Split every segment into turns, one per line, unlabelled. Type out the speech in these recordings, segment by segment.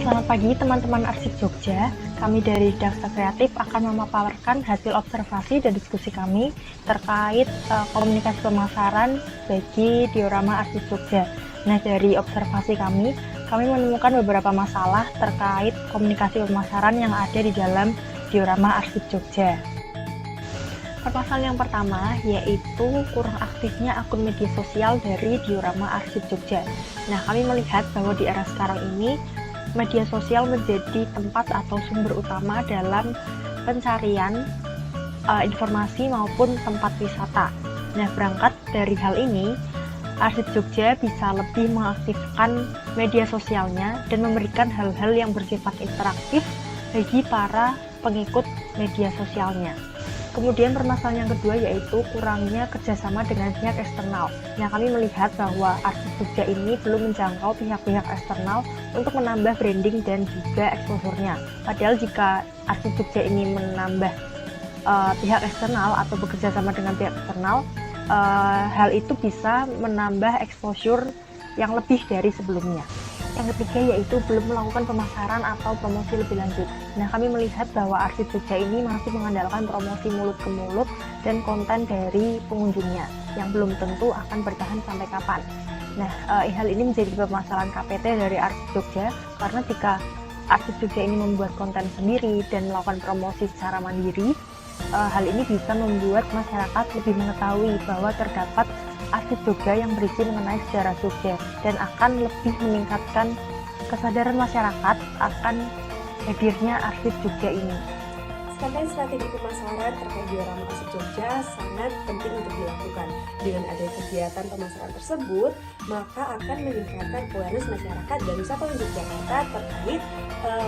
Selamat pagi teman-teman Arsip Jogja. Kami dari Daksa Kreatif akan memaparkan hasil observasi dan diskusi kami terkait komunikasi pemasaran bagi diorama Arsip Jogja. Nah, dari observasi kami menemukan beberapa masalah terkait komunikasi pemasaran yang ada di dalam diorama Arsip Jogja. Permasalahan yang pertama yaitu kurang aktifnya akun media sosial dari diorama Arsip Jogja. Nah, kami melihat bahwa di era sekarang ini media sosial menjadi tempat atau sumber utama dalam pencarian informasi maupun tempat wisata. Nah, berangkat dari hal ini, Arsip Jogja bisa lebih mengaktifkan media sosialnya dan memberikan hal-hal yang bersifat interaktif bagi para pengikut media sosialnya. Kemudian permasalahan yang kedua yaitu kurangnya kerjasama dengan pihak eksternal. Nah, kami melihat bahwa Arsip Jogja ini belum menjangkau pihak-pihak eksternal untuk menambah branding dan juga exposure-nya. Padahal jika Arsip Jogja ini menambah pihak eksternal atau bekerja sama dengan pihak eksternal, hal itu bisa menambah exposure yang lebih dari sebelumnya. Yang ketiga yaitu belum melakukan pemasaran atau promosi lebih lanjut. Nah, kami melihat bahwa Arsip Jogja ini masih mengandalkan promosi mulut ke mulut dan konten dari pengunjungnya yang belum tentu akan bertahan sampai kapan. Nah, hal ini menjadi permasalahan KPT dari Arsip Jogja karena jika Arsip Jogja ini membuat konten sendiri dan melakukan promosi secara mandiri, hal ini bisa membuat masyarakat lebih mengetahui bahwa terdapat Arsip Jogja yang berisi mengenai sejarah Jogja dan akan lebih meningkatkan kesadaran masyarakat akan hadirnya Arsip Jogja ini.
Sedangkan strategi pemasaran terkait diorama Arsip Jogja sangat penting untuk dilakukan. Dengan adanya kegiatan pemasaran tersebut, maka akan meningkatkan awareness masyarakat dan wisatawan Yogyakarta terkait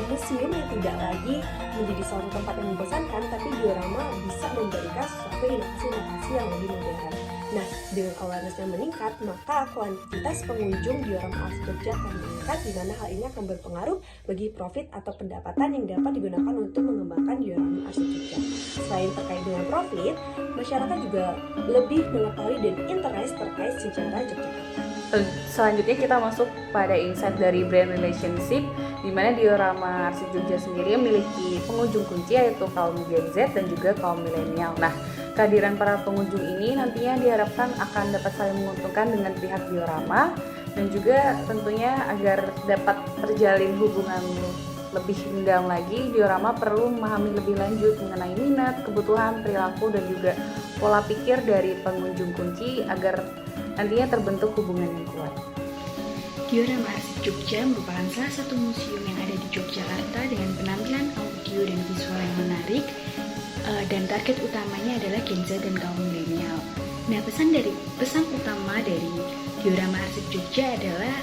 museum yang tidak lagi menjadi suatu tempat yang membosankan, tapi diorama bisa memberikan suatu inovasi-inovasi yang lebih modern. Nah, dengan awareness yang meningkat, maka kuantitas pengunjung diorama Arsip Jogja akan meningkat, di mana hal ini akan berpengaruh bagi profit atau pendapatan yang dapat digunakan untuk mengembangkan diorama Arsip Jogja. Selain terkait dengan profit, masyarakat juga lebih mengetahui dan interest terkait sejarah Yogyakarta.
Selanjutnya kita masuk pada insight dari brand relationship, di mana diorama Arsip Jogja sendiri memiliki pengunjung kunci yaitu kaum Gen Z dan juga kaum milenial. Nah, kehadiran para pengunjung ini nantinya diharapkan akan dapat saling menguntungkan dengan pihak diorama dan juga tentunya agar dapat terjalin hubungan lebih mendalam lagi, diorama perlu memahami lebih lanjut mengenai minat, kebutuhan, perilaku dan juga pola pikir dari pengunjung kunci agar nantinya terbentuk hubungan yang kuat.
Diorama Arsip Jogja merupakan salah satu museum yang ada di Yogyakarta dengan penampilan audio dan visual yang menarik, dan target utamanya adalah Gen Z dan kaum milenial. Nah, pesan utama dari diorama Arsip Jogja adalah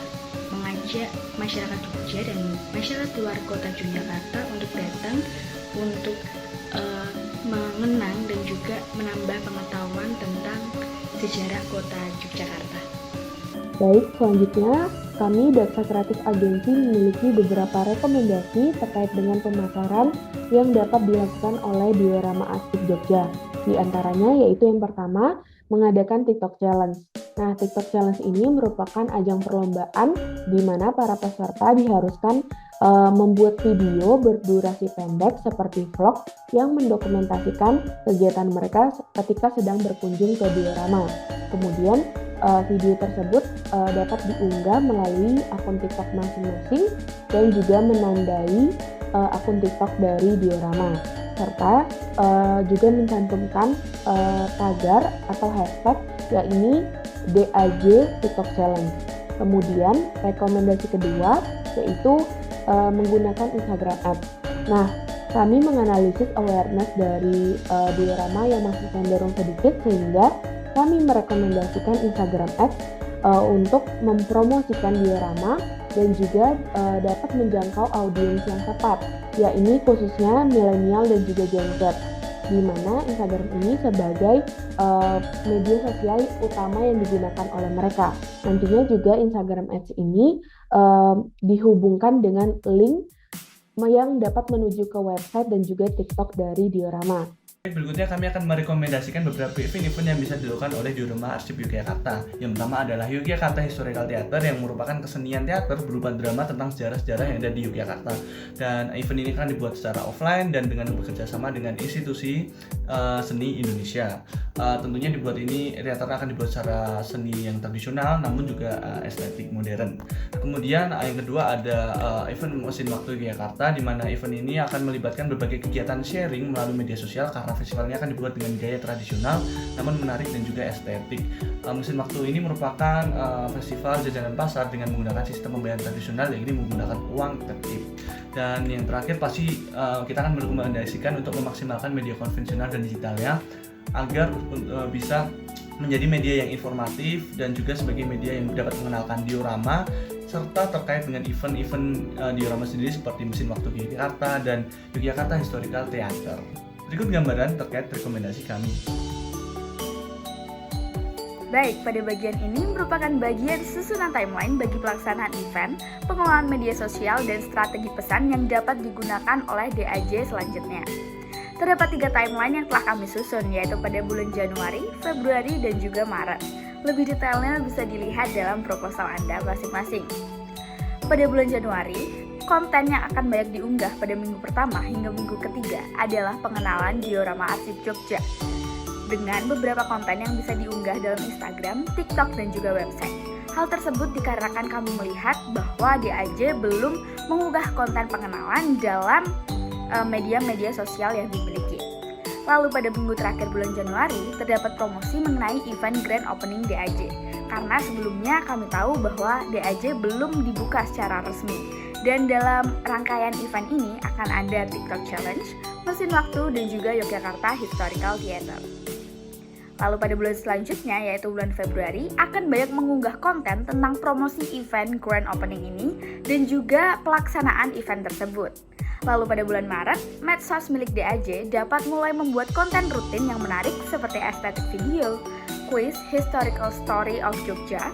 mengajak masyarakat Jogja dan masyarakat luar kota Yogyakarta untuk datang untuk mengenang dan juga menambah pengetahuan tentang sejarah kota Yogyakarta.
Baik, selanjutnya kami Daksa Kreatif Agensi memiliki beberapa rekomendasi terkait dengan pemasaran yang dapat dilakukan oleh diorama Arsip Jogja. Di antaranya yaitu yang pertama, mengadakan TikTok Challenge. Nah, TikTok Challenge ini merupakan ajang perlombaan di mana para peserta diharuskan membuat video berdurasi pendek seperti vlog yang mendokumentasikan kegiatan mereka ketika sedang berkunjung ke diorama. Kemudian video tersebut dapat diunggah melalui akun TikTok masing-masing dan juga menandai akun TikTok dari diorama, serta juga mencantumkan tagar atau hashtag yakni DAJ TikTok Challenge. Kemudian rekomendasi kedua yaitu menggunakan Instagram Ads. Nah, kami menganalisis awareness dari diorama yang masih cenderung sedikit sehingga kami merekomendasikan Instagram Ads untuk mempromosikan diorama dan juga dapat menjangkau audiens yang tepat, yakni khususnya milenial dan juga Gen Z, di mana Instagram ini sebagai media sosial utama yang digunakan oleh mereka. Nantinya juga Instagram Ads ini dihubungkan dengan link yang dapat menuju ke website dan juga TikTok dari diorama.
Berikutnya kami akan merekomendasikan beberapa event-event yang bisa dilakukan oleh Diorama Arsip Yogyakarta. Yang pertama adalah Yogyakarta Historical Theater yang merupakan kesenian teater berupa drama tentang sejarah-sejarah yang ada di Yogyakarta. Dan event ini akan dibuat secara offline dan dengan bekerja sama dengan institusi seni Indonesia. Tentunya dibuat ini teater akan dibuat secara seni yang tradisional namun juga estetik modern. Kemudian yang kedua ada event Mesin Waktu Yogyakarta, di mana event ini akan melibatkan berbagai kegiatan sharing melalui media sosial karena festivalnya akan dibuat dengan gaya tradisional namun menarik dan juga estetik. Mesin Waktu ini merupakan festival jajanan pasar dengan menggunakan sistem pembayaran tradisional, yaitu menggunakan uang tertib. Dan yang terakhir pasti kita akan merekomendasikan untuk memaksimalkan media konvensional dan digitalnya agar bisa menjadi media yang informatif dan juga sebagai media yang dapat mengenalkan diorama serta terkait dengan event-event diorama sendiri seperti Mesin Waktu Yogyakarta dan Yogyakarta Historical Theater. Berikut gambaran terkait rekomendasi kami.
Baik, pada bagian ini merupakan bagian susunan timeline bagi pelaksanaan event, pengelolaan media sosial, dan strategi pesan yang dapat digunakan oleh DAJ selanjutnya. Terdapat 3 timeline yang telah kami susun, yaitu pada bulan Januari, Februari, dan juga Maret. Lebih detailnya bisa dilihat dalam proposal Anda masing-masing. Pada bulan Januari, konten yang akan banyak diunggah pada minggu pertama hingga minggu ketiga adalah pengenalan Diorama Arsip Jogja dengan beberapa konten yang bisa diunggah dalam Instagram, TikTok, dan juga website. Hal tersebut dikarenakan kami melihat bahwa DAJ belum mengunggah konten pengenalan dalam media-media sosial yang dimiliki. Lalu pada minggu terakhir bulan Januari, terdapat promosi mengenai event Grand Opening DAJ. Karena sebelumnya kami tahu bahwa DAJ belum dibuka secara resmi. Dan dalam rangkaian event ini akan ada TikTok Challenge, Mesin Waktu, dan juga Yogyakarta Historical Theater. Lalu pada bulan selanjutnya, yaitu bulan Februari, akan banyak mengunggah konten tentang promosi event Grand Opening ini dan juga pelaksanaan event tersebut. Lalu pada bulan Maret, medsos milik DAJ dapat mulai membuat konten rutin yang menarik seperti estetik video, quiz, historical story of Jogja,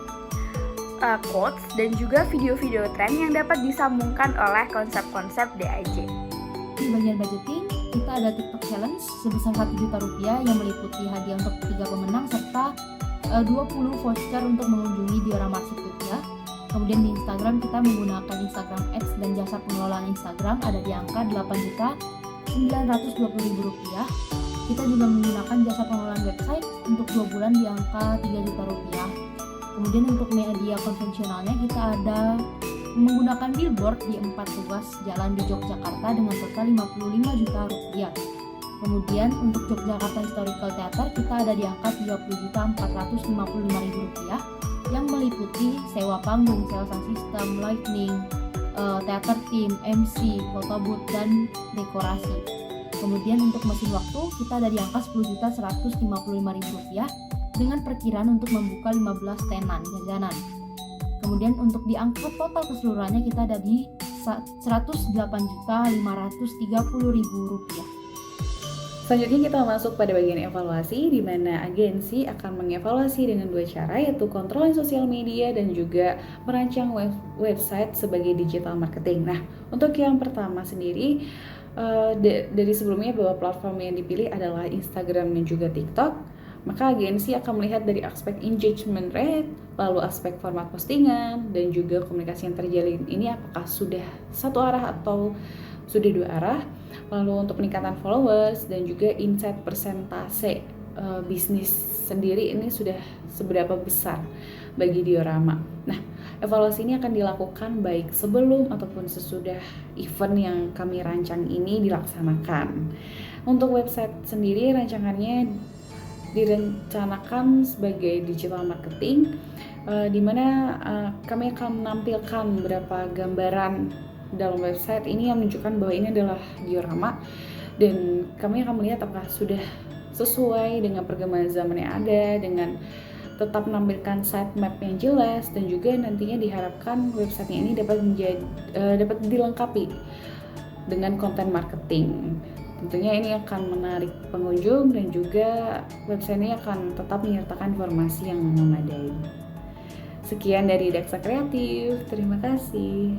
quotes, dan juga video-video tren yang dapat disambungkan oleh konsep-konsep DAJ.
Di bagian budgeting, kita ada TikTok Challenge sebesar Rp1 juta yang meliputi hadiah untuk 3 pemenang serta 20 voucher untuk mengunjungi Diorama Arsip Jogja. Kemudian di Instagram kita menggunakan Instagram Ads dan jasa pengelolaan Instagram ada di angka Rp8.920.000. Kita juga menggunakan jasa pengelolaan website untuk 2 bulan di angka Rp3 juta. Kemudian untuk media konvensionalnya kita ada menggunakan billboard di 4 ruas jalan di Yogyakarta dengan total Rp55 juta. Kemudian untuk Yogyakarta Historical Theater kita ada di angka Rp30.455.000 yang meliputi sewa panggung, sewa sound system, lighting, theater team, MC, photo booth, dan dekorasi. Kemudian untuk Mesin Waktu kita ada di angka Rp10.155.000 dengan perkiraan untuk membuka 15 tenan jajanan. Kemudian untuk di angka total keseluruhannya kita ada di Rp108.530.000.
Selanjutnya kita masuk pada bagian evaluasi, di mana agensi akan mengevaluasi dengan 2 cara, yaitu kontrol sosial media dan juga merancang website sebagai digital marketing. Nah, untuk yang pertama sendiri, dari sebelumnya bahwa platform yang dipilih adalah Instagram dan juga TikTok, maka agensi akan melihat dari aspek engagement rate, lalu aspek format postingan, dan juga komunikasi yang terjalin ini apakah sudah satu arah atau sudah 2 arah. Lalu untuk peningkatan followers dan juga insight persentase bisnis sendiri ini sudah seberapa besar bagi diorama. Nah, evaluasi ini akan dilakukan baik sebelum ataupun sesudah event yang kami rancang ini dilaksanakan. Untuk website sendiri rancangannya direncanakan sebagai digital marketing, di mana kami akan menampilkan beberapa gambaran dalam website ini yang menunjukkan bahwa ini adalah diorama, dan kami akan melihat apakah sudah sesuai dengan perkembangan zaman yang ada, dengan tetap menampilkan sitemap yang jelas, dan juga nantinya diharapkan websitenya ini dapat dilengkapi dengan konten marketing. Tentunya ini akan menarik pengunjung dan juga website ini akan tetap menyertakan informasi yang memadai. Sekian dari Daksa Kreatif, terima kasih.